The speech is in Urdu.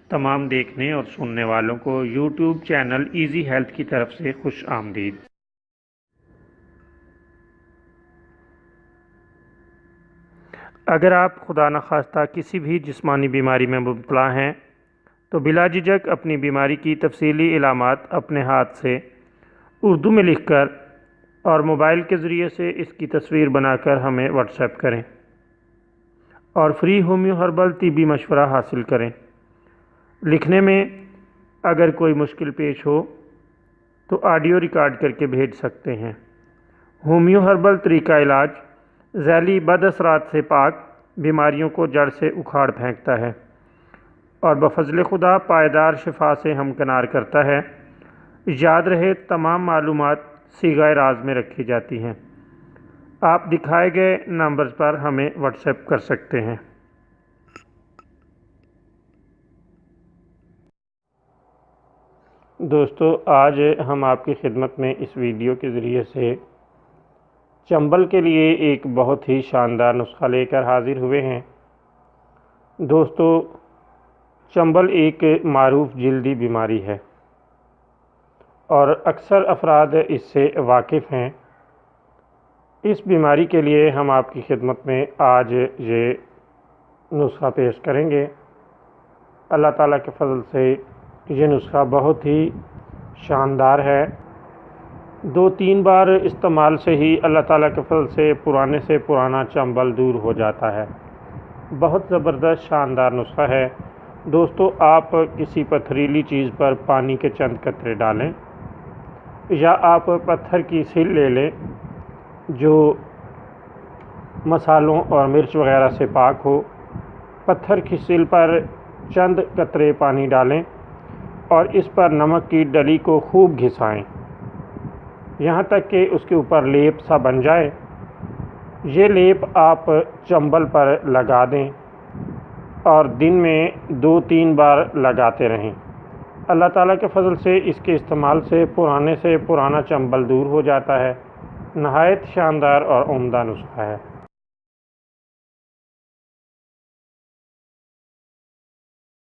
تمام دیکھنے اور سننے والوں کو یوٹیوب چینل ایزی ہیلتھ کی طرف سے خوش آمدید۔ اگر آپ خدا نخواستہ کسی بھی جسمانی بیماری میں مبتلا ہیں تو بلا جھجک اپنی بیماری کی تفصیلی علامات اپنے ہاتھ سے اردو میں لکھ کر اور موبائل کے ذریعے سے اس کی تصویر بنا کر ہمیں واٹس ایپ کریں اور فری ہومیو ہربل طبی مشورہ حاصل کریں۔ لکھنے میں اگر کوئی مشکل پیش ہو تو آڈیو ریکارڈ کر کے بھیج سکتے ہیں۔ ہومیو ہربل طریقہ علاج ذیلی بد اثرات سے پاک، بیماریوں کو جڑ سے اکھاڑ پھینکتا ہے اور بفضل خدا پائیدار شفا سے ہمکنار کرتا ہے۔ یاد رہے تمام معلومات صیغہ راز میں رکھی جاتی ہیں۔ آپ دکھائے گئے نمبرز پر ہمیں واٹس ایپ کر سکتے ہیں۔ دوستو، آج ہم آپ کی خدمت میں اس ویڈیو کے ذریعے سے چنبل کے لیے ایک بہت ہی شاندار نسخہ لے کر حاضر ہوئے ہیں۔ دوستو، چنبل ایک معروف جلدی بیماری ہے اور اکثر افراد اس سے واقف ہیں۔ اس بیماری کے لیے ہم آپ کی خدمت میں آج یہ نسخہ پیش کریں گے۔ اللہ تعالیٰ کے فضل سے یہ نسخہ بہت ہی شاندار ہے۔ 2-3 بار استعمال سے ہی اللہ تعالیٰ کے فضل سے پرانا چنبل دور ہو جاتا ہے۔ بہت زبردست شاندار نسخہ ہے۔ دوستو، آپ کسی پتھریلی چیز پر پانی کے چند قطرے ڈالیں یا آپ پتھر کی سل لے لیں جو مسالوں اور مرچ وغیرہ سے پاک ہو۔ پتھر کی سل پر چند قطرے پانی ڈالیں اور اس پر نمک کی ڈلی کو خوب گھسائیں یہاں تک کہ اس کے اوپر لیپ سا بن جائے۔ یہ لیپ آپ چنبل پر لگا دیں اور دن میں 2-3 بار لگاتے رہیں۔ اللہ تعالیٰ کے فضل سے اس کے استعمال سے پرانا چنبل دور ہو جاتا ہے۔ نہایت شاندار اور عمدہ نسخہ ہے۔